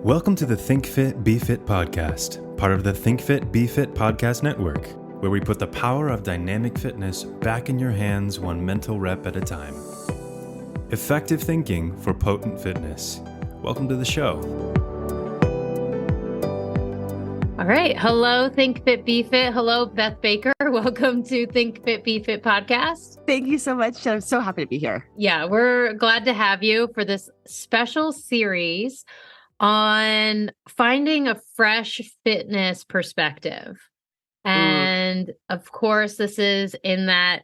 Welcome to the Think Fit, Be Fit podcast, part of the Think Fit, Be Fit podcast network, where we put the power of dynamic fitness back in your hands one mental rep at a time. Effective thinking for potent fitness. Welcome to the show. All right. Hello, Think Fit, Be Fit. Hello, Beth Baker. Welcome to Think Fit, Be Fit podcast. Thank you so much. I'm so happy to be here. Yeah, we're glad to have you for this special series on finding a fresh fitness perspective. And of course, this is in that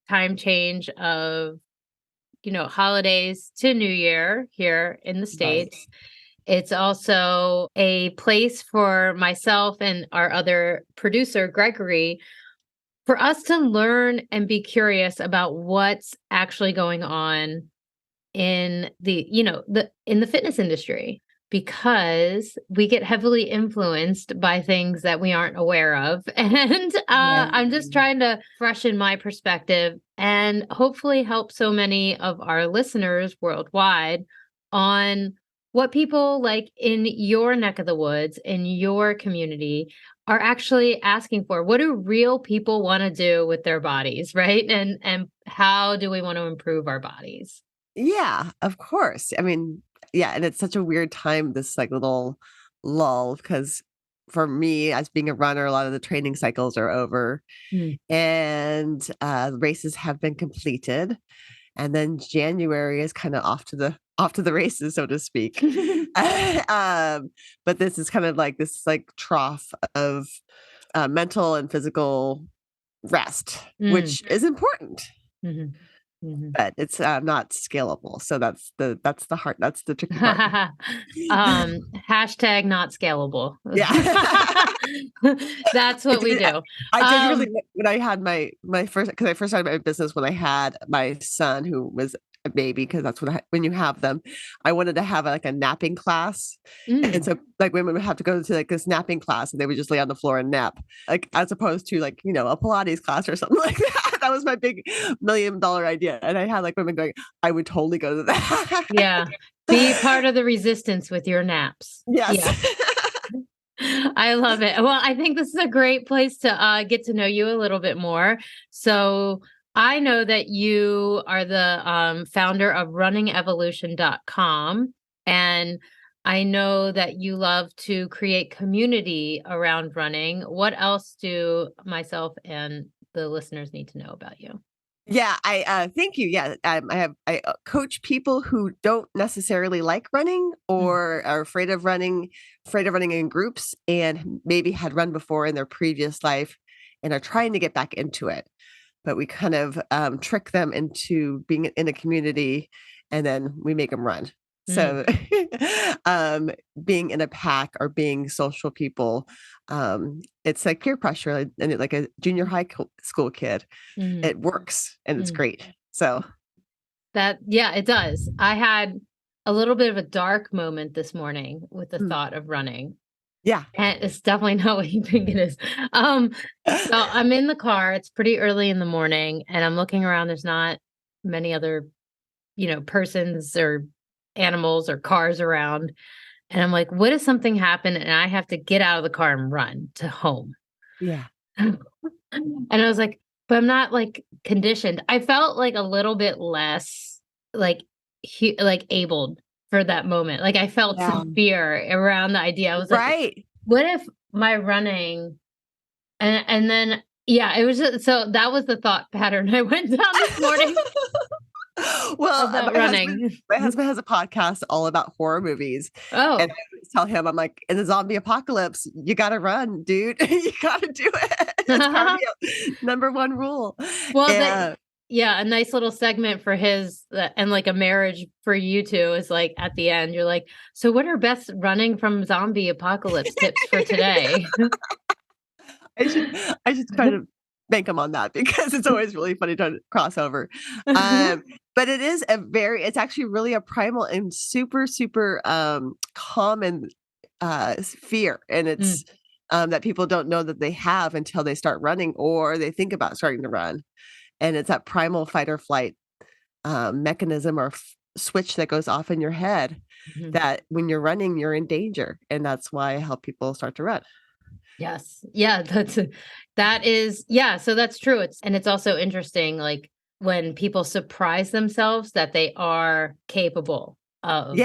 time change of, holidays to New Year here in the States. Right. It's also a place for myself and our other producer, Gregory, for us to learn and be curious about what's actually going on in the fitness industry, because we get heavily influenced by things that we aren't aware of. And I'm just trying to freshen my perspective and hopefully help so many of our listeners worldwide on what people like in your neck of the woods, in your community, are actually asking for. What do real people want to do with their bodies, right? And how do we want to improve our bodies? Yeah, of course. I mean, yeah, and it's such a weird time, this like little lull, because for me, as being a runner, a lot of the training cycles are over and races have been completed. And then January is kind of off to the races, so to speak. But this is kind of like this trough of mental and physical rest, which is important. Mm-hmm. Mm-hmm. But it's not scalable. So that's the tricky part. Hashtag not scalable. Yeah. That's what we do. I did really, when I had my first, because I first started my business when I had my son, who was a baby, because that's when you have them. I wanted to have a napping class. And so women would have to go to this napping class, and they would just lay on the floor and nap, as opposed to a Pilates class or something like that. That was my big $1 million idea. And I had women going, I would totally go to that. Yeah. Be part of the resistance with your naps. Yes. Yeah. I love it. Well, I think this is a great place to get to know you a little bit more. So I know that you are the founder of runningevolution.com. And I know that you love to create community around running. What else do myself and the listeners need to know about you? Yeah, I thank you. Yeah, I coach people who don't necessarily like running or are afraid of running in groups, and maybe had run before in their previous life and are trying to get back into it. But we kind of trick them into being in a community, and then we make them run. So being in a pack or being social people, it's like peer pressure, and like a junior high school kid, it works and it's great. So it does. I had a little bit of a dark moment this morning with the thought of running. Yeah. And it's definitely not what you think it is. So I'm in the car. It's pretty early in the morning, and I'm looking around. There's not many other, persons or animals or cars around. And I'm like, what if something happened and I have to get out of the car and run to home? Yeah. And I was like, but I'm not conditioned. I felt a little bit less abled for that moment. I felt some fear around the idea. I was like, what if my running and then it was just, so that was the thought pattern I went down this morning. Well, my husband has a podcast all about horror movies. Oh, and I always tell him, I'm like, in the zombie apocalypse, you got to run, dude. You got to do it. It's cardio, number one rule. Well, a nice little segment for his and a marriage for you two is at the end, you're like, so what are Beth's running from zombie apocalypse tips for today? I should try to bank him on that, because it's always really funny to cross over. But it's actually really a primal and super, super common fear. And it's that people don't know that they have until they start running or they think about starting to run. And it's that primal fight or flight mechanism or switch that goes off in your head that when you're running, you're in danger. And that's why I help people start to run. Yes. Yeah, that is, yeah, so that's true. It's also interesting, like when people surprise themselves that they are capable of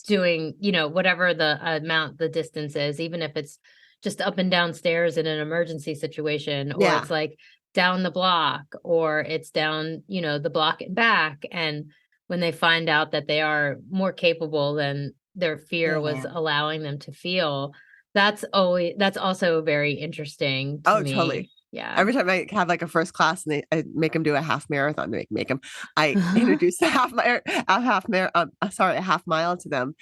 doing, whatever the distance is, even if it's just up and down stairs in an emergency situation, or it's like down the block, or it's down, the block and back. And when they find out that they are more capable than their fear was allowing them to feel, that's also very interesting to me. Totally. Yeah. Every time I have like a first class and I make them do a half marathon, make them, I introduce a half mile to them.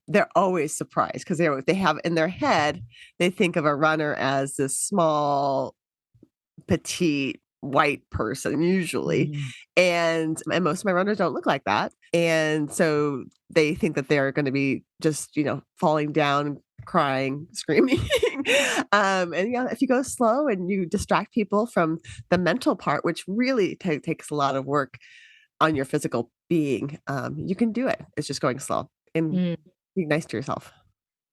They're always surprised because they have in their head, they think of a runner as this small, petite, white person usually. And most of my runners don't look like that. And so they think that they're going to be just, falling down, crying, screaming. And if you go slow and you distract people from the mental part, which really takes a lot of work on your physical being, you can do it. It's just going slow and be nice to yourself.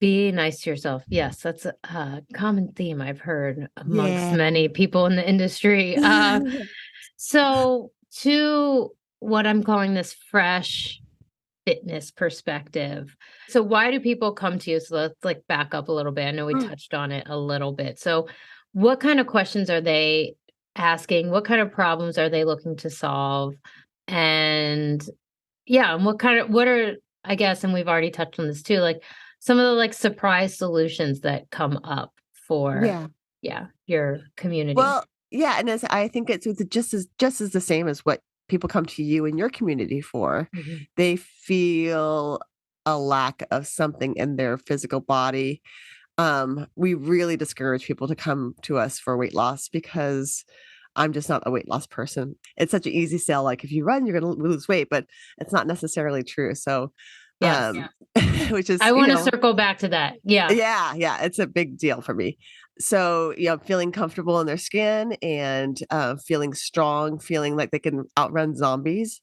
Be nice to yourself. Yes, that's a common theme I've heard amongst many people in the industry. So to what I'm calling this fresh fitness perspective. So why do people come to you? So let's like back up a little bit. I know we touched on it a little bit. So what kind of questions are they asking? What kind of problems are they looking to solve? And and what are, I guess, and we've already touched on this too, like some of the like surprise solutions that come up for your community. Well, and I think it's just as the same as what people come to you in your community for. They feel a lack of something in their physical body. We really discourage people to come to us for weight loss because I'm just not a weight loss person. It's such an easy sell. Like if you run, you're going to lose weight, but it's not necessarily true. So, which is, I want to circle back to that. Yeah. It's a big deal for me. So, feeling comfortable in their skin and feeling strong, feeling like they can outrun zombies.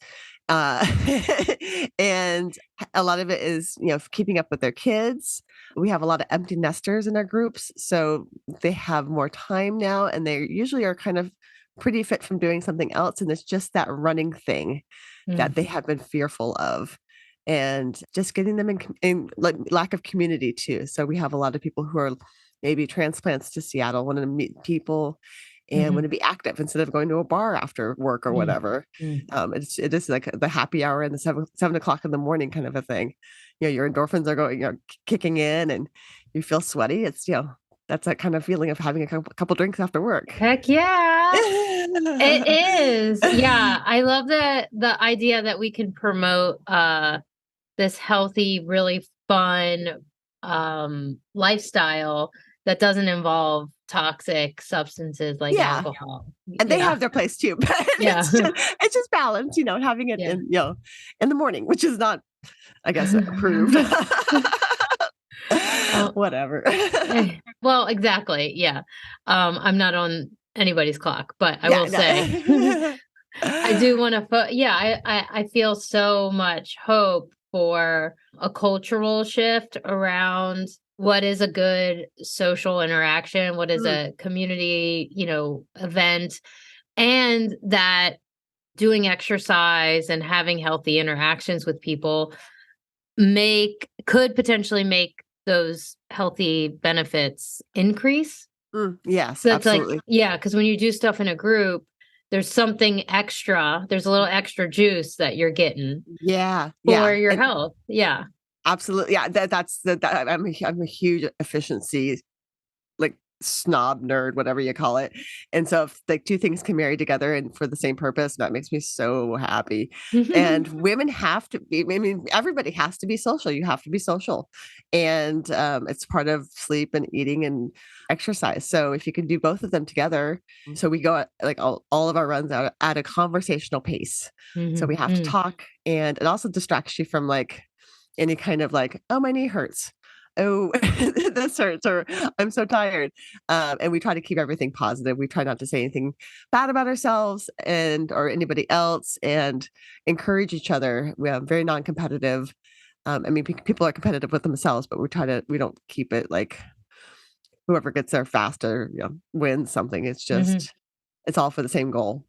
And a lot of it is, keeping up with their kids. We have a lot of empty nesters in our groups. So they have more time now and they usually are kind of pretty fit from doing something else. And it's just that running thing that they have been fearful of. And just getting them in like lack of community too. So we have a lot of people who are maybe transplants to Seattle, want to meet people and want to be active instead of going to a bar after work or whatever. It is like the happy hour and the 7 o'clock in the morning kind of a thing. Your endorphins are going, kicking in and you feel sweaty. It's, that's that kind of feeling of having a couple drinks after work. Heck yeah. It is. Yeah. I love the idea that we can promote this healthy, really fun lifestyle that doesn't involve toxic substances like alcohol. And they have their place too, but it's just balance, having it in the morning, which is not, I guess, approved. Whatever. Well, exactly. Yeah. I'm not on anybody's clock, but I will say I do want to, I feel so much hope for a cultural shift around what is a good social interaction, what is a community, event, and that doing exercise and having healthy interactions with people could potentially make those healthy benefits increase. Yes, so absolutely. Because when you do stuff in a group, there's something extra. There's a little extra juice that you're getting. For your health. Yeah. Absolutely. Yeah. I'm a huge efficiency, like snob nerd, whatever you call it. And so if like two things can marry together and for the same purpose, that makes me so happy. And women have to be, everybody has to be social. You have to be social. And it's part of sleep and eating and exercise. So if you can do both of them together, so we go like all of our runs at a conversational pace. So we have to talk and it also distracts you from like any kind of like, oh, my knee hurts. oh, this hurts, or I'm so tired. And we try to keep everything positive. We try not to say anything bad about ourselves or anybody else, and encourage each other. We are very non-competitive. I mean, people are competitive with themselves, but we don't keep it like whoever gets there faster, wins something. It's just, it's all for the same goal.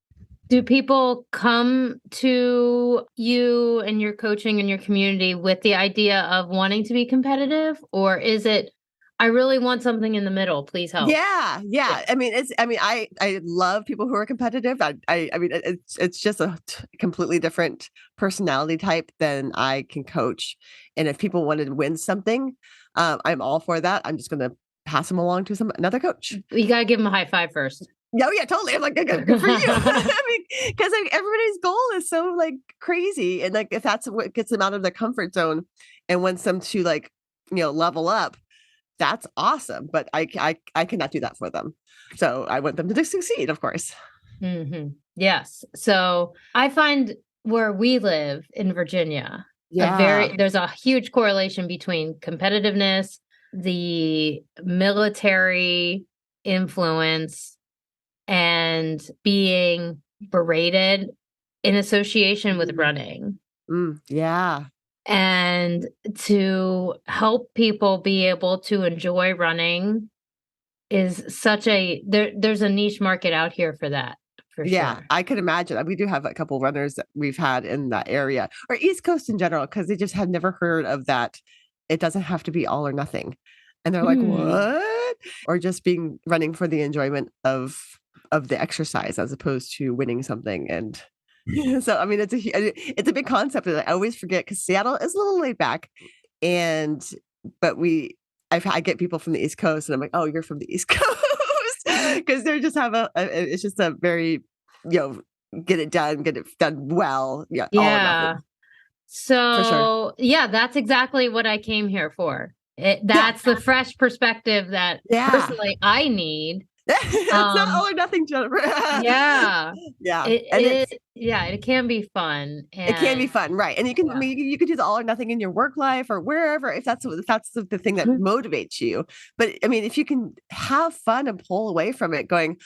Do people come to you and your coaching and your community with the idea of wanting to be competitive? Or is it, I really want something in the middle, please help? Yeah. I mean, I love people who are competitive. I mean, it's just a completely different personality type than I can coach. And if people wanted to win something, I'm all for that. I'm just going to pass them along to another coach. You got to give them a high five first. Oh yeah, totally. I'm like, good for you. I mean, because like everybody's goal is so like crazy, and like if that's what gets them out of their comfort zone and wants them to like level up, that's awesome. But I cannot do that for them. So I want them to succeed, of course. Yes. So I find where we live in Virginia, there's a huge correlation between competitiveness, the military influence, and being berated in association with running. Yeah. And to help people be able to enjoy running is such there's a niche market out here for that. For sure. I could imagine. We do have a couple runners that we've had in that area, or East Coast in general, because they just had never heard of that. It doesn't have to be all or nothing. And they're like, what? Or just running for the enjoyment of the exercise as opposed to winning something. And so, I mean, it's a big concept that I always forget, because Seattle is a little laid back, but I get people from the East Coast, and I'm like, oh, you're from the East Coast, because they just have it's just a very, get it done well. Yeah. All or nothing. So, for sure. That's exactly what I came here for. That's the fresh perspective that personally I need. It's not all or nothing, Jennifer. It can be fun. It can be fun, right? And you can you can do the all or nothing in your work life or wherever, if that's the thing that motivates you. But I mean, if you can have fun and pull away from it, going,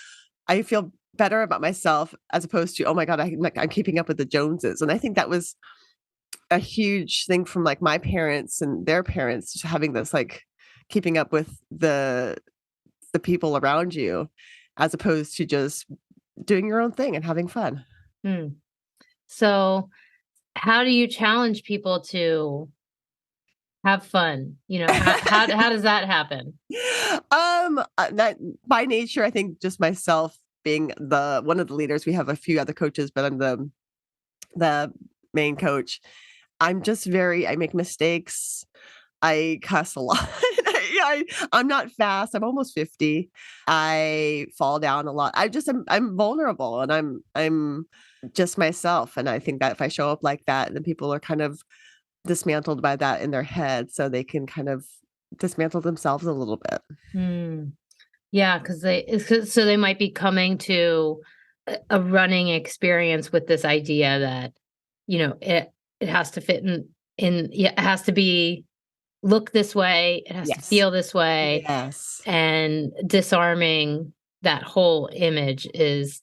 I feel better about myself, as opposed to, oh my God, I'm keeping up with the Joneses. And I think that was a huge thing from like my parents and their parents, just having this like keeping up with the people around you, as opposed to just doing your own thing and having fun. So how do you challenge people to have fun? How does that happen? That by nature, I think just myself being one of the leaders. We have a few other coaches, but I'm the main coach. I'm just I make mistakes. I cuss a lot. I'm not fast. I'm almost 50. I fall down a lot. I'm vulnerable, and I'm just myself. And I think that if I show up like that, then people are kind of dismantled by that in their head, so they can kind of dismantle themselves a little bit. Yeah, because they might be coming to a running experience with this idea that it has to fit in. It has to be look this way. It has to feel this way. Yes. And disarming that whole image is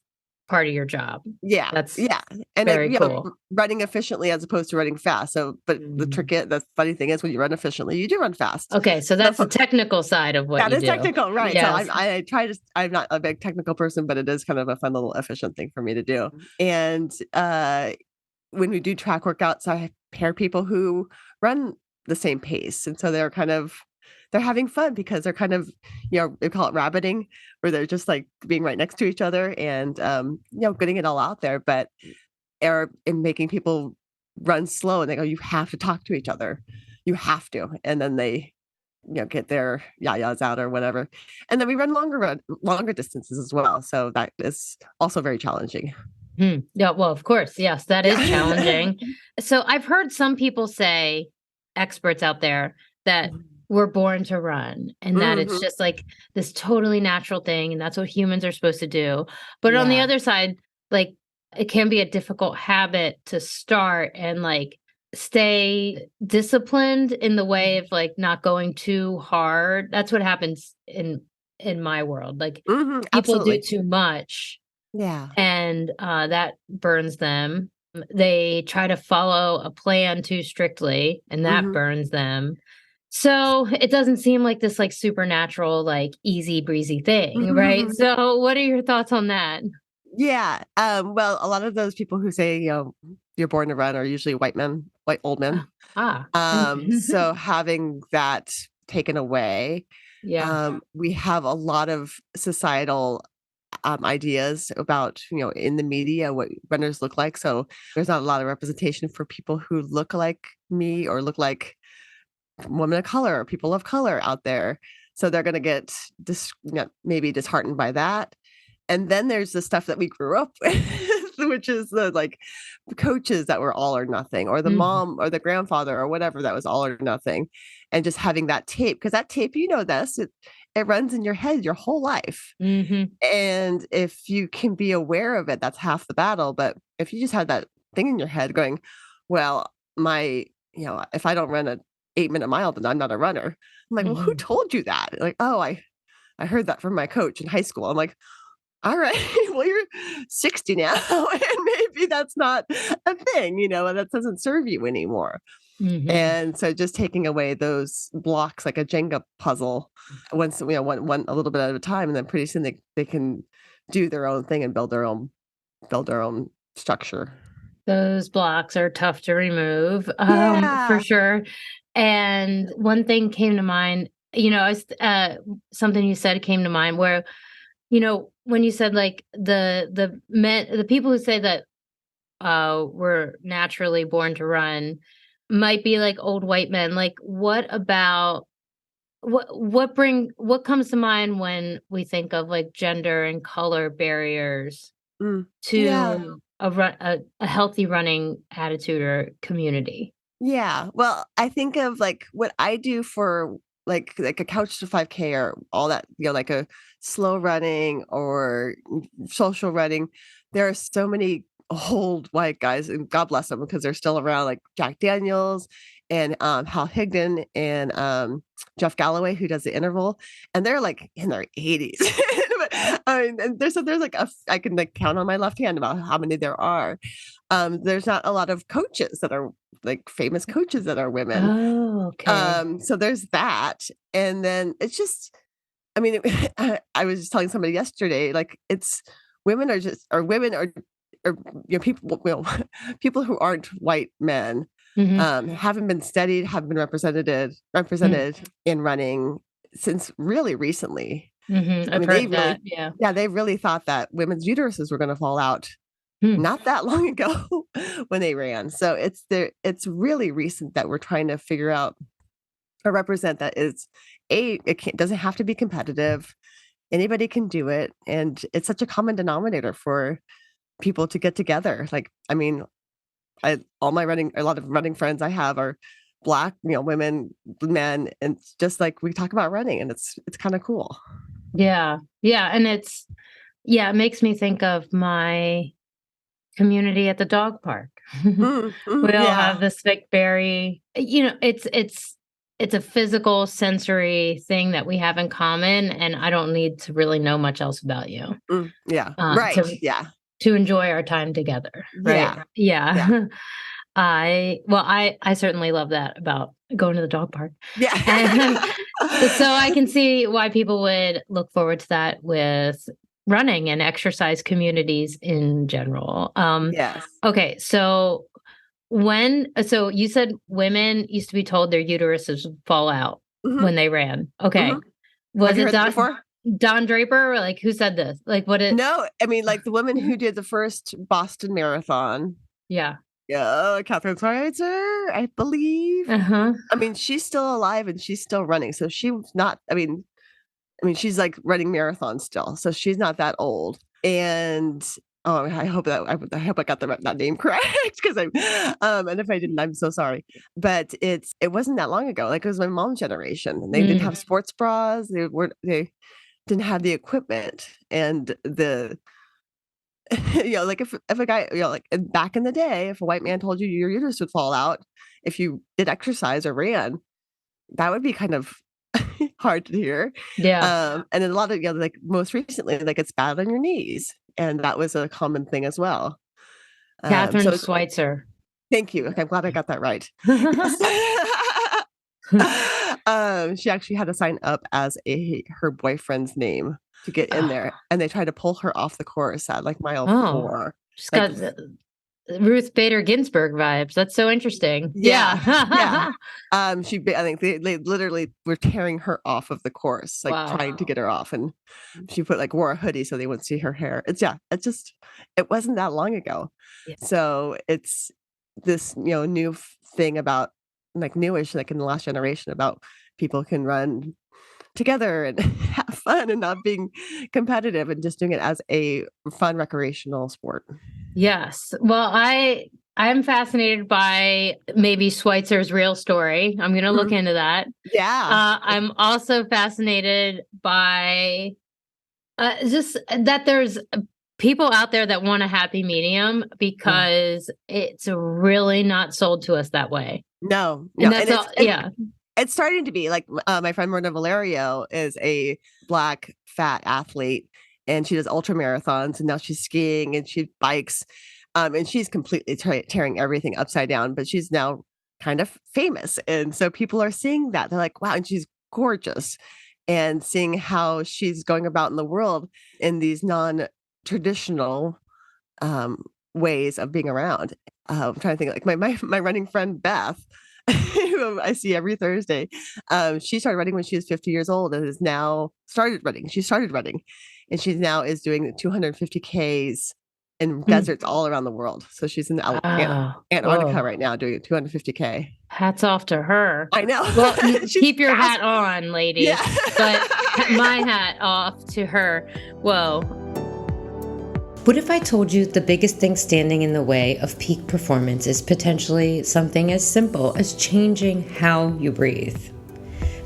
part of your job. Yeah. That's and very cool. Running efficiently as opposed to running fast. So, but the funny thing is, when you run efficiently, you do run fast. Okay, so that's the technical side of what you do. That is technical, right? Yes. So I'm not a big technical person, but it is kind of a fun little efficient thing for me to do. And when we do track workouts, I pair people who run the same pace, and so they're having fun, because they're kind of, they call it rabbiting, where they're just like being right next to each other and getting it all out there, but in making people run slow, and they go, you have to talk to each other, you have to, and then they get their yayas out or whatever, and then we run longer distances as well, so that is also very challenging. Yeah, well, of course, yes, that is challenging. So I've heard some people say, experts out there, that we're born to run, and that it's just like this totally natural thing, and that's what humans are supposed to do. But on the other side, like, it can be a difficult habit to start, and like stay disciplined in the way of like not going too hard. That's what happens in my world. Like people do Absolutely. too much Yeah. and that burns them. They try to follow a plan too strictly and that Mhm. burns them. So it doesn't seem like this like supernatural, like easy breezy thing, right? So what are your thoughts on that? Yeah. Well, a lot of those people who say, you're born to run are usually white men, white old men. Ah. So having that taken away, Yeah. we have a lot of societal ideas about, in the media, what runners look like. So there's not a lot of representation for people who look like me or look like women of color or people of color out there. So they're going to get maybe disheartened by that. And then there's the stuff that we grew up with, which is the like coaches that were all or nothing, or the Mhm. mom or the grandfather or whatever that was all or nothing. And just having that tape, because that tape, it runs in your head your whole life. Mhm. And if you can be aware of it, that's half the battle. But if you just had that thing in your head going, well, if I don't run a 8-minute mile, then I'm not a runner. I'm like, well, who Mhm. told you that? Like, oh, I heard that from my coach in high school. I'm like, all right, well, you're 60 now, and maybe that's not a thing, and that doesn't serve you anymore. Mhm. And so just taking away those blocks like a Jenga puzzle once, one a little bit at a time, and then pretty soon they can do their own thing and build their own structure. Those blocks are tough to remove, for Yeah. sure. And one thing came to mind, something you said came to mind where, when you said like the people who say that were naturally born to run might be like old white men. Like what about what comes to mind when we think of like gender and color barriers Yeah. to a healthy running attitude or community? Yeah. Well, I think of like what I do for like a couch to 5K or all that, like a slow running or social running. There are so many old white guys, and God bless them because they're still around, like Jack Daniels and Hal Higdon and Jeff Galloway, who does the interval, and they're like in their 80s. I mean, and there's like I can like count on my left hand about how many there are. There's not a lot of coaches that are like famous coaches that are women. Oh, okay. So there's that. And then it's just, I mean, I was just telling somebody yesterday, like it's women are just, or women are, or, people, people who aren't white men, Mhm. haven't been studied, haven't been Mm. represented in running since really recently. Mhm. I I've mean, they heard that, really, yeah. yeah, they really thought that women's uteruses were going to fall out Hmm. not that long ago when they ran. So it's really recent that we're trying to figure out or represent that is doesn't have to be competitive. Anybody can do it. And it's such a common denominator for people to get together. Like, I mean, a lot of running friends I have are Black, women, men, and it's just like we talk about running, and it's kind of cool. Yeah. Yeah, and it makes me think of my community at the dog park. We all have Yeah. this like very it's a physical sensory thing that we have in common, and I don't need to really know much else about you, Yeah. Right. to Yeah. enjoy our time together, right? Yeah. Yeah. Yeah. I certainly love that about going to the dog park. Yeah. And so I can see why people would look forward to that with running and exercise communities in general. Yes. Okay, so you said women used to be told their uteruses would fall out Mhm. when they ran. Mhm. Okay. Have Was you it heard that before? Don Draper, or like who said this? Like what it No, I mean, like, the woman who did the first Boston Marathon, Yeah. yeah, Catherine Switzer, I believe. Uh-huh. I mean, she's still alive and she's still running, so she was not she's, like, running marathons still, so she's not that old, and, oh, I hope I got that name correct because and if I didn't, I'm so sorry, but it wasn't that long ago, like, it was my mom's generation, and they didn't Mm. have sports bras, they didn't have the equipment and Like if a guy, like back in the day, if a white man told you your uterus would fall out if you did exercise or ran, that would be kind of hard to hear. Yeah. And then a lot of, like most recently, like it's bad on your knees. And that was a common thing as well. Catherine So Schweitzer. thank you. Okay, I'm glad I got that right. She actually had to sign up as her boyfriend's name to get in there, and they tried to pull her off the course at like mile 4. She's Like, got Ruth Bader Ginsburg vibes. That's so interesting. yeah. Yeah. I think they literally were tearing her off of the course, like Wow. trying to get her off, and she wore a hoodie so they wouldn't see her hair. It wasn't that long ago. Yeah. So it's this, new thing about, like, newish, like in the last generation, about people can run together and have fun and not being competitive and just doing it as a fun recreational sport. Yes. Well, I'm fascinated by maybe Schweitzer's real story. I'm going to look into that. Yeah. I'm also fascinated by just that there's people out there that want a happy medium, because it's really not sold to us that way. No. And that's all. Yeah. It's starting to be like, my friend Myrna Valerio is a Black fat athlete, and she does ultra marathons, and now she's skiing and she bikes, and she's completely tearing everything upside down. But she's now kind of famous, and so people are seeing that. They're like, "Wow!" And she's gorgeous, and seeing how she's going about in the world in these non-traditional ways of being around. I'm trying to think, like my running friend Beth, who I see every Thursday. She started running when she was 50 years old and has now started running. She started running, and she's now is doing 250 Ks in deserts all around the world. So she's in Antarctica right now doing 250K. Hats off to her. I know. Well, keep your hat on, lady. Yeah. But my hat off to her. Whoa. What if I told you the biggest thing standing in the way of peak performance is potentially something as simple as changing how you breathe?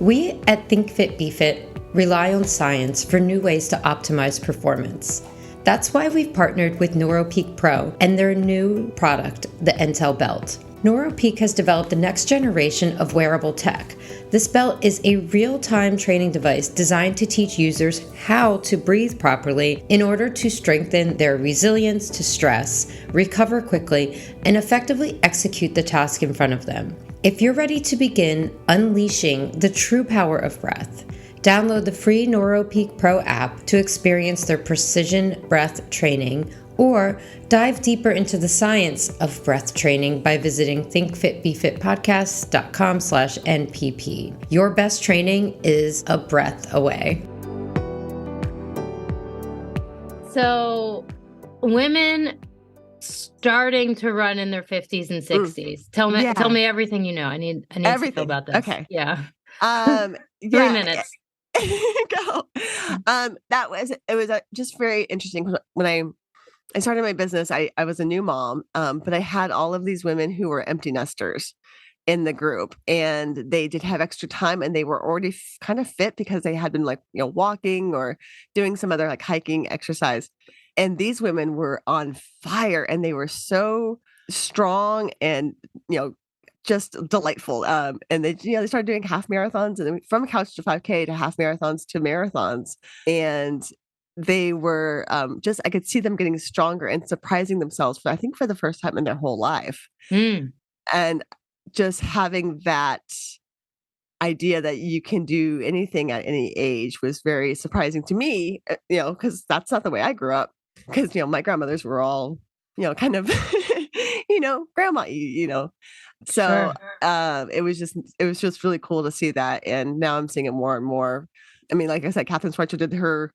We at Think Fit Be Fit rely on science for new ways to optimize performance. That's why we've partnered with NeuroPeak Pro and their new product, the Intel Belt. NeuroPeak has developed the next generation of wearable tech. This belt is a real-time training device designed to teach users how to breathe properly in order to strengthen their resilience to stress, recover quickly, and effectively execute the task in front of them. If you're ready to begin unleashing the true power of breath, download the free NeuroPeak Pro app to experience their precision breath training, or dive deeper into the science of breath training by visiting thinkfitbefitpodcast.com/NPP. Your best training is a breath away. So, women starting to run in their 50s and 60s. Tell me everything you know. I need everything to know about this. Okay. Yeah. 3 minutes. Go. It was just very interesting when I started my business. I was a new mom, but I had all of these women who were empty nesters in the group, and they did have extra time, and they were already kind of fit because they had been walking or doing some other like hiking exercise. And these women were on fire, and they were so strong and, just delightful. And they started doing half marathons, and then from couch to 5K to half marathons to marathons. And they were I could see them getting stronger and surprising themselves for the first time in their whole life. And just having that idea that you can do anything at any age was very surprising to me, because that's not the way I grew up. Because, my grandmothers were all, kind of, grandma, So it was just really cool to see that. And now I'm seeing it more and more. I mean, like I said, Catherine Schweitzer did her,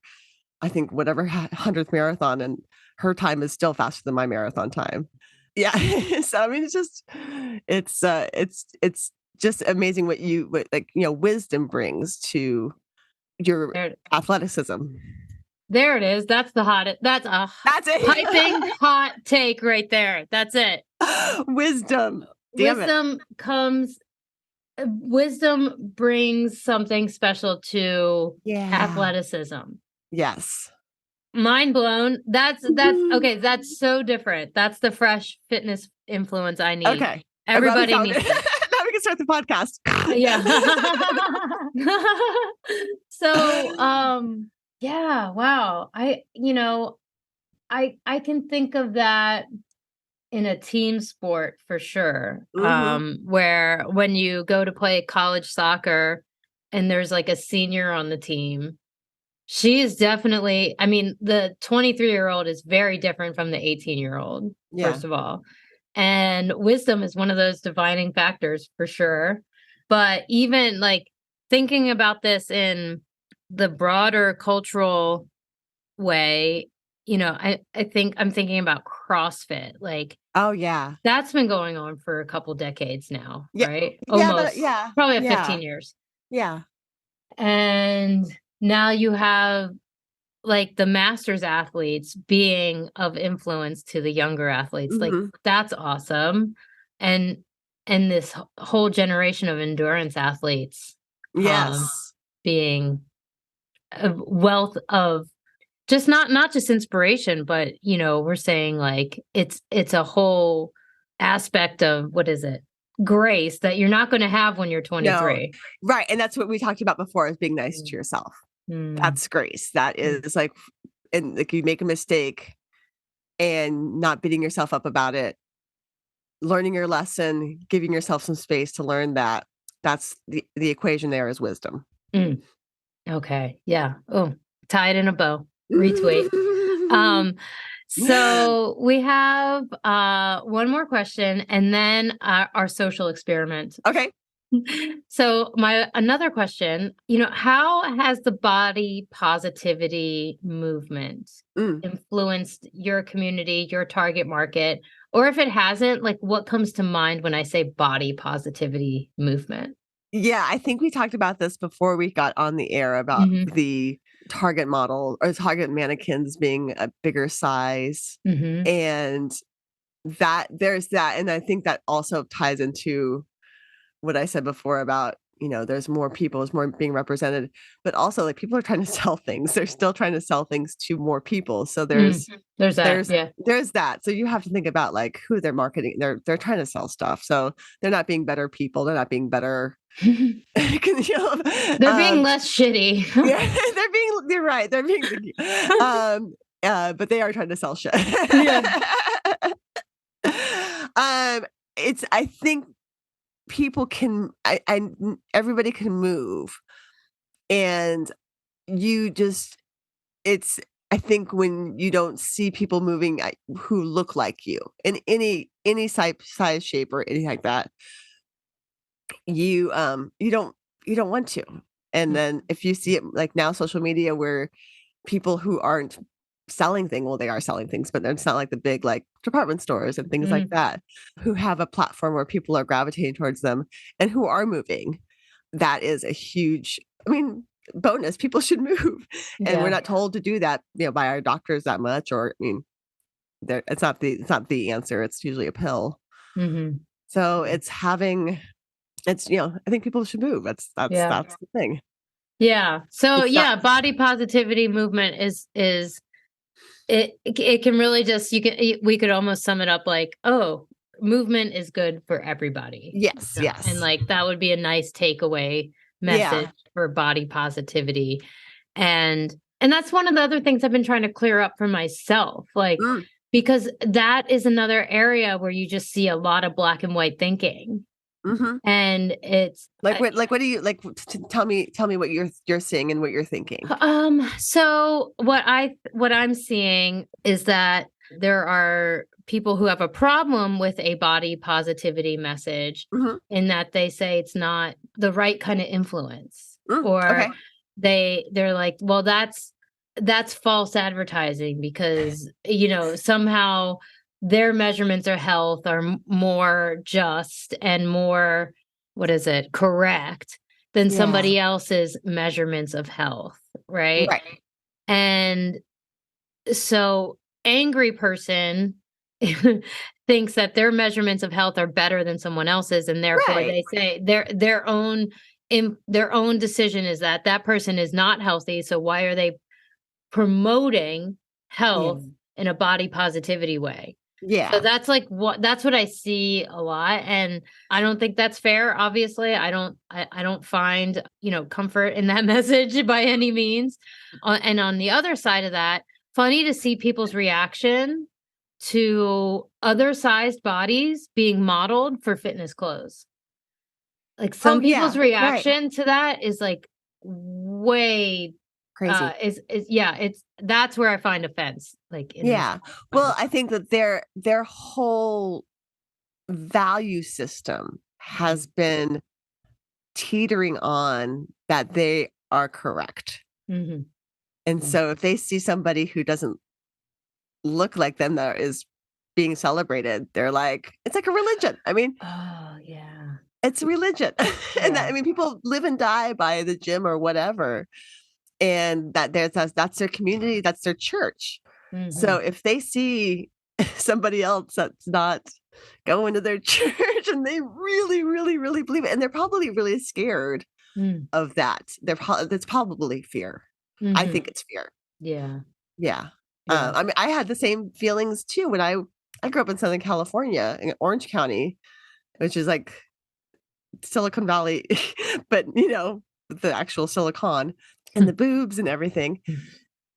I think, whatever 100th marathon, and her time is still faster than my marathon time. Yeah. So, I mean, it's just amazing what wisdom brings to your athleticism. There it is. That's the hottest. That's it. Piping hot take right there. That's it. Wisdom. Wisdom brings something special to athleticism. Yes. mind blown. That's okay. That's so different. That's the fresh fitness influence I need. Okay. Everybody needs it. Now we can start the podcast. Yeah. So, yeah, wow. I can think of that in a team sport for sure. Where when you go to play college soccer and there's like a senior on the team, she is definitely, I mean, the 23-year-old is very different from the 18-year-old, first of all. And wisdom is one of those defining factors for sure. But even like thinking about this in the broader cultural way, I think I'm thinking about CrossFit. Like, oh yeah, that's been going on for a couple decades now, yeah. right? Yeah, Almost, probably 15 years. Yeah. And now you have like the masters athletes being of influence to the younger athletes. Like, that's awesome. And this whole generation of endurance athletes, being a wealth of just not just inspiration, but we're saying like it's a whole aspect of, what is it, grace that you're not going to have when you're 23. No. Right. And that's what we talked about before, is being nice to yourself. That's grace. That is like, and like you make a mistake and not beating yourself up about it, learning your lesson, giving yourself some space to learn that. That's the equation there is wisdom. Okay. Yeah. Oh, tie it in a bow. Retweet. So we have one more question and then our social experiment. Okay. So another question, how has the body positivity movement influenced your community, your target market? Or if it hasn't, like, what comes to mind when I say body positivity movement? Yeah, I think we talked about this before we got on the air about the target model or target mannequins being a bigger size. And that there's that. And I think that also ties into what I said before about, there's more people, there's more being represented, but also like people are trying to sell things. They're still trying to sell things to more people. So there's that. So you have to think about like who they're marketing. They're trying to sell stuff. So they're not being better people. They're not being better. They're being less shitty. Yeah, you're right. They're being, but they are trying to sell shit. I think people can, everybody can move, and I think when you don't see people moving who look like you in any size, shape, or anything like that, you don't want to. And then if you see it like now, social media, where people who aren't selling things, well, they are selling things, but it's not like the big like department stores and things like that, who have a platform where people are gravitating towards them and who are moving. That is a huge, bonus. People should move, and we're not told to do that, by our doctors that much. Or it's not the answer. It's usually a pill. So it's having. It's, I think people should move. That's the thing. Yeah. So body positivity movement is it can really just, we could almost sum it up like, oh, movement is good for everybody. Yes. Yes. And like, that would be a nice takeaway message for body positivity. And that's one of the other things I've been trying to clear up for myself. Like, because that is another area where you just see a lot of black and white thinking. And it's like what do you like? Tell me what you're seeing and what you're thinking. So what I'm seeing is that there are people who have a problem with a body positivity message, in that they say it's not the right kind of influence, or they're like, well, that's false advertising because somehow their measurements of health are more just and more, correct than somebody else's measurements of health, right? And so angry person thinks that their measurements of health are better than someone else's, and therefore they say their own decision is that person is not healthy. So why are they promoting health in a body positivity way. Yeah. So that's like that's what I see a lot. And I don't think that's fair. Obviously, I don't find, comfort in that message by any means. And on the other side of that, funny to see people's reaction to other sized bodies being modeled for fitness clothes. Like some people's reaction to that is like way crazy. That's where I find offense. Like well, I think that their whole value system has been teetering on that they are correct. Mm-hmm. And so if they see somebody who doesn't look like them that is being celebrated, they're like, it's like a religion. I mean, oh yeah, it's a religion. And that, I mean, people live and die by the gym or whatever. And that's their community, that's their church. Mm-hmm. So if they see somebody else that's not going to their church and they really, really, really believe it, and they're probably really scared of that. It's probably fear. Mm-hmm. I think it's fear. Yeah. I mean, I had the same feelings too when I grew up in Southern California in Orange County, which is like Silicon Valley, but the actual silicon and the boobs and everything.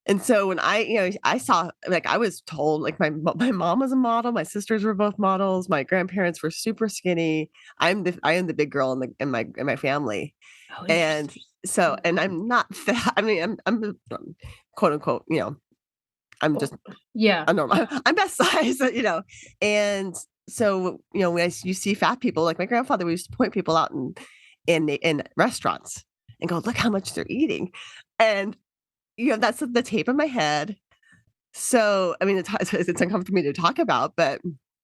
And so when I saw, like, I was told, like, my mom was a model, my sisters were both models, my grandparents were super skinny. I am the big girl in my family. Oh, and so, and I'm not fat. I mean, I'm quote unquote, I'm just a normal. I'm best size, And so, when you see fat people, like my grandfather, we used to point people out in restaurants and go, look how much they're eating. And that's the tape in my head. So, I mean, it's uncomfortable for me to talk about, but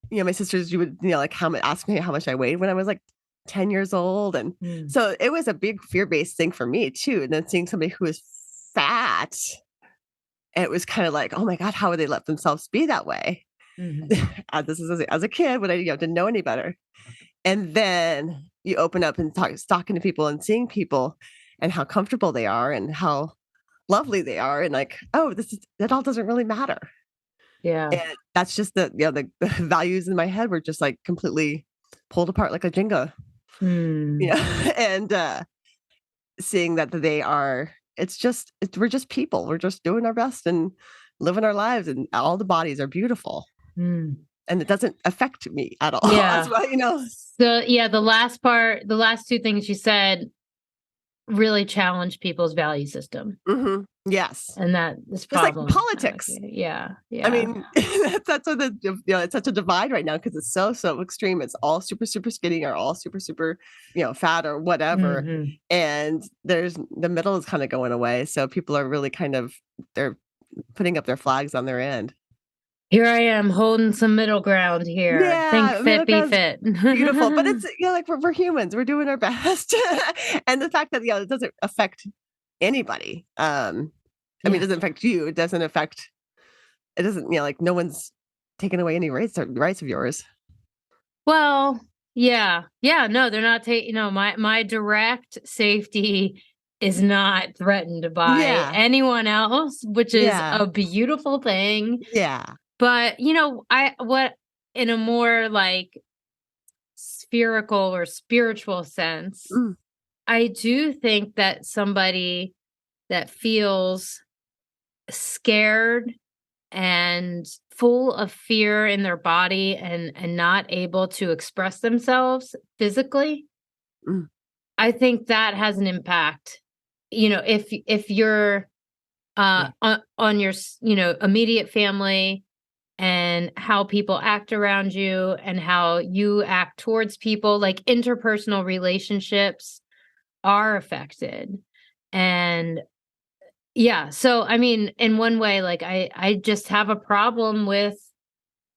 my sisters, you would, ask me how much I weighed when I was like 10 years old. And so it was a big fear-based thing for me too. And then seeing somebody who is fat, it was kind of like, oh my God, how would they let themselves be that way? This is as a kid when I didn't know any better. And then you open up and talking to people and seeing people and how comfortable they are and how lovely they are, and like, oh, that all doesn't really matter. And that's just the values in my head were just like completely pulled apart like a Jenga. And seeing that we're just people. We're just doing our best and living our lives, and all the bodies are beautiful. And it doesn't affect me at all. Yeah. So the last two things you said really challenge people's value system. Yes. And that is problem. It's like politics. Yeah. I mean, that's what it's such a divide right now because it's so extreme. It's all super, super skinny or all super, super, fat or whatever. And the middle is kind of going away. So people are really they're putting up their flags on their end. Here I am holding some middle ground here. Yeah, think fit, be fit. Beautiful. But it's like we're humans. We're doing our best. And the fact that it doesn't affect anybody. I mean, it doesn't affect you. It doesn't, like no one's taking away any rights of yours. Well, yeah. No, they're not taking, my direct safety is not threatened by anyone else, which is a beautiful thing. Yeah. But, in a more like spherical or spiritual sense, I do think that somebody that feels scared and full of fear in their body and not able to express themselves physically, I think that has an impact. If you're on your, immediate family and how people act around you and how you act towards people, like interpersonal relationships are affected. And so, I mean, in one way, like I just have a problem with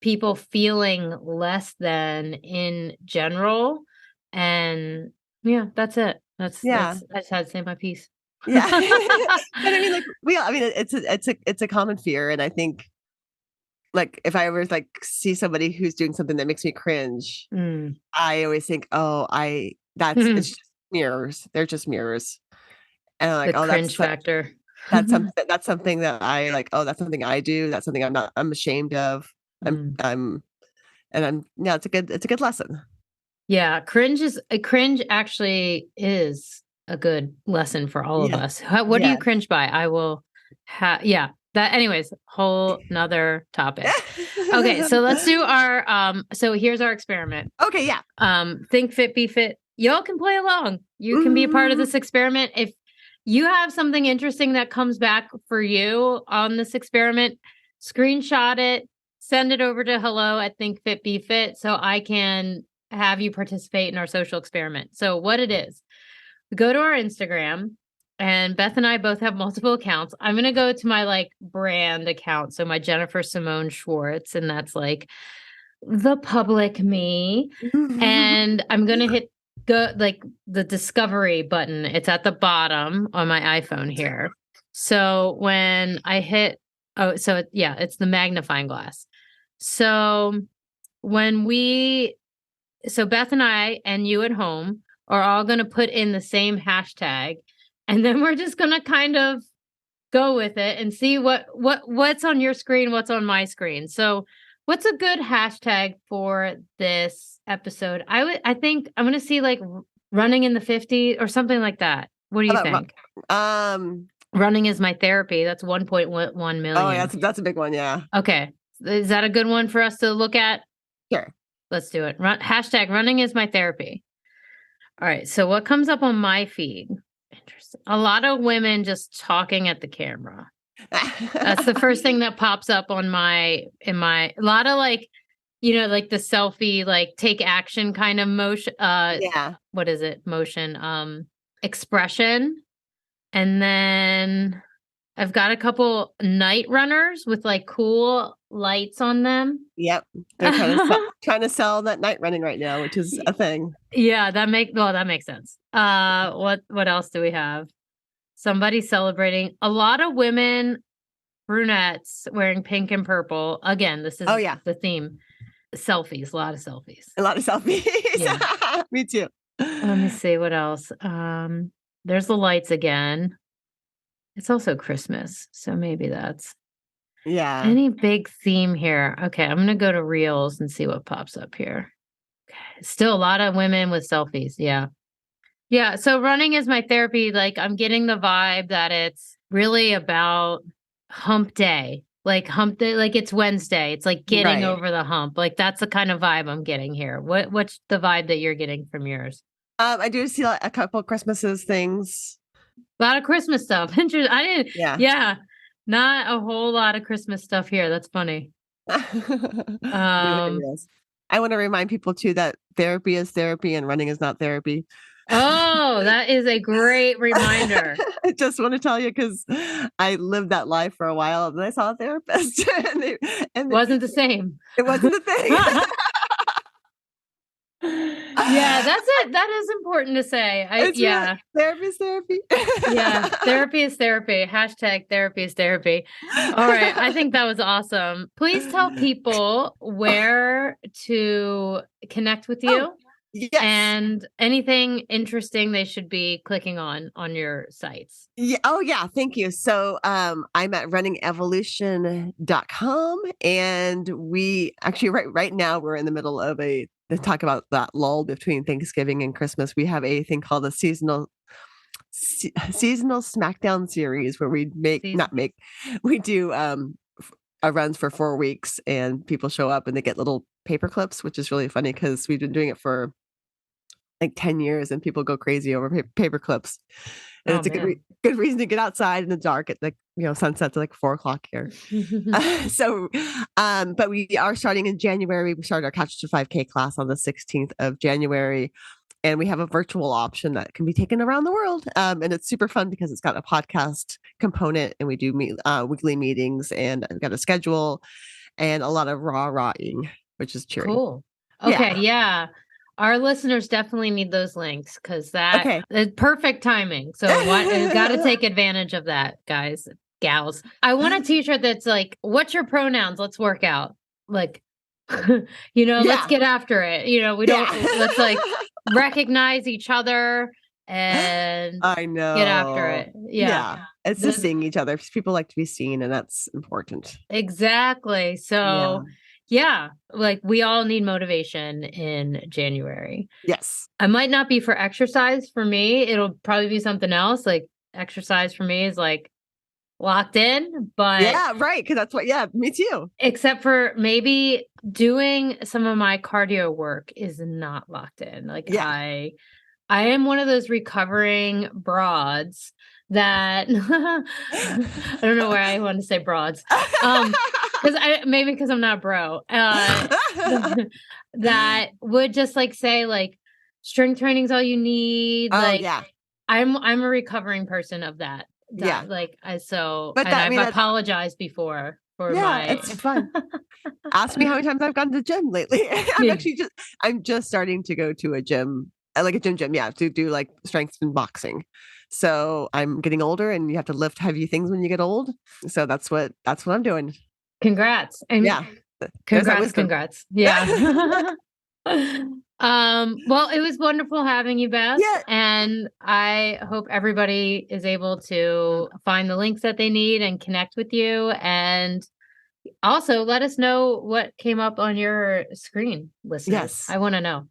people feeling less than in general. And that's it. I just had to say my piece. Yeah. But I mean, like it's a common fear. And I think, like, if I ever like see somebody who's doing something that makes me cringe, I always think, it's just mirrors. They're just mirrors. And I'm like, the cringe factor. That's something that I like, oh, that's something I do. That's something I'm ashamed of. It's a good lesson. Yeah, cringe actually is a good lesson for all of us. What do you cringe by? I will yeah. That anyways, whole nother topic. Okay, so let's do our so here's our experiment. Okay, yeah. Think fit, be fit. Y'all can play along. You can be a part of this experiment. If you have something interesting that comes back for you on this experiment, screenshot it, send it over to hello@thinkfitbefit so I can have you participate in our social experiment. So what it is, we go to our Instagram, and Beth and I both have multiple accounts. I'm going to go to my like brand account. So my Jennifer Simone Schwartz, and that's like the public me. And I'm going to hit like the discovery button. It's at the bottom on my iPhone here. So when I hit, it's the magnifying glass. So so Beth and I and you at home are all going to put in the same hashtag, and then we're just going to kind of go with it and see what's on your screen, what's on my screen. So what's a good hashtag for this episode? I think I'm going to see like running in the 50s or something like that. What do you think? Running is my therapy. That's 1.1 million. Oh, yeah, that's a big one. Yeah. Okay. Is that a good one for us to look at? Sure. Let's do it. Hashtag running is my therapy. All right. So what comes up on my feed? Interesting. A lot of women just talking at the camera. That's the first thing that pops up on a lot of like, like the selfie, like take action kind of motion. What is it? Motion, expression. And then I've got a couple night runners with like cool lights on them. Yep. They're trying to sell that night running right now, which is a thing. Yeah, that makes sense. What else do we have? Somebody celebrating. A lot of women, brunettes wearing pink and purple. Again, this is the theme. Selfies, a lot of selfies. A lot of selfies. Yeah. Me too. Let me see what else. There's the lights again. It's also Christmas, so maybe that's any big theme here. Okay, I'm gonna go to Reels and see what pops up here. Okay, still a lot of women with selfies. Yeah. So running is my therapy. Like I'm getting the vibe that it's really about hump day. Like hump day, like it's Wednesday. It's like getting over the hump. Like that's the kind of vibe I'm getting here. What's the vibe that you're getting from yours? I do see a couple of Christmases things. A lot of Christmas stuff. Interesting. I didn't. Yeah. Not a whole lot of Christmas stuff here. That's funny. I want to remind people too that therapy is therapy and running is not therapy. Oh, that is a great reminder. I just want to tell you because I lived that life for a while and I saw a therapist. and wasn't the same. It wasn't the thing. Yeah, that's it. That is important to say. Right. Therapy is therapy. Yeah, therapy is therapy. Hashtag therapy is therapy. All right. I think that was awesome. Please tell people where to connect with you. Yes. And anything interesting they should be clicking on your sites. Yeah. Oh, yeah. Thank you. So I'm at runningevolution.com, and we actually right now we're in the middle of to talk about that lull between Thanksgiving and Christmas. We have a thing called a seasonal SmackDown series where we do runs for 4 weeks, and people show up and they get little paper clips, which is really funny because we've been doing it for like 10 years and people go crazy over paper clips. And it's a good reason to get outside in the dark at sunsets at like 4:00 here. But we are starting in January. We started our Couch to 5K class on the 16th of January. And we have a virtual option that can be taken around the world. And it's super fun because it's got a podcast component, and we do weekly meetings, and I've got a schedule and a lot of rah-rahing, which is cheering. Cool. Okay. Yeah. Our listeners definitely need those links because that is perfect timing. So got to take advantage of that, guys, gals. I want a t-shirt that's like, what's your pronouns? Let's work out. Like, let's get after it. Let's like recognize each other and I know. Get after it. Yeah. It's just seeing each other. People like to be seen, and that's important. Exactly. So yeah, like we all need motivation in January. Yes. I might not be for exercise for me. It'll probably be something else. Like exercise for me is like locked in, but yeah, right. Because that's what, me too. Except for maybe doing some of my cardio work is not locked in. Like I am one of those recovering broads that I don't know why I want to say broads. Because I'm not a bro. That would just like say like strength training's all you need. I'm a recovering person of that. I've apologized before for it's fun. Ask me how many times I've gone to the gym lately. I'm just starting to go to a gym. I like a gym, to do like strength and boxing. So I'm getting older and you have to lift heavy things when you get old. So that's what I'm doing. Congrats. And congrats. Yeah. Well, it was wonderful having you, Beth. Yeah. And I hope everybody is able to find the links that they need and connect with you. And also let us know what came up on your screen, listeners. Yes. I want to know.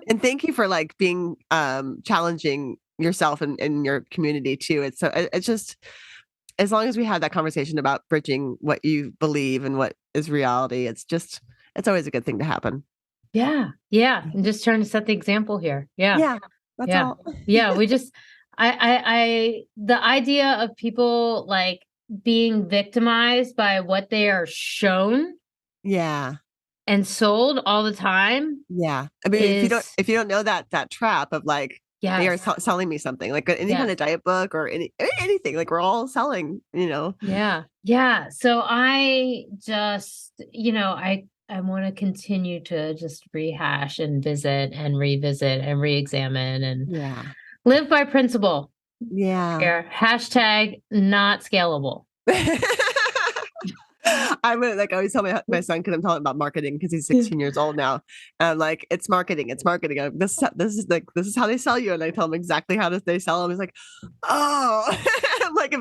And thank you for like being challenging yourself and your community too. It's just, as long as we have that conversation about bridging what you believe and what is reality, it's always a good thing to happen. Yeah. I'm just trying to set the example here. Yeah. That's all. Yeah. We just, the idea of people like being victimized by what they are shown. Yeah. And sold all the time. Yeah. I mean, if you don't know that trap of like, they are selling me something like any kind of diet book or anything, like we're all selling, Yeah. So I just, I want to continue to just rehash and visit and revisit and reexamine and live by principle. Yeah. Here, hashtag not scalable. I would like always tell my son, because I'm telling him about marketing because he's 16 years old now. And I'm like, it's marketing. This is how they sell you. And I tell him exactly how they sell him. He's like, oh, like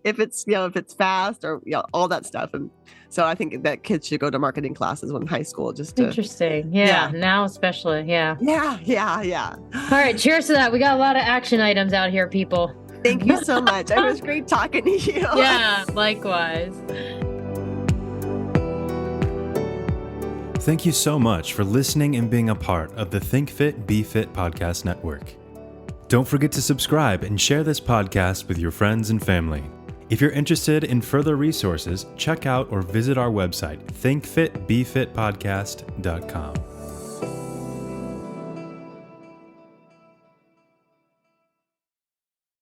if it's fast or all that stuff. And so I think that kids should go to marketing classes when in high school. Interesting. Yeah. Now especially. Yeah. All right. Cheers to that. We got a lot of action items out here, people. Thank you so much. It was great talking to you. Yeah. Likewise. Thank you so much for listening and being a part of the Think Fit, Be Fit podcast network. Don't forget to subscribe and share this podcast with your friends and family. If you're interested in further resources, check out or visit our website, thinkfitbefitpodcast.com.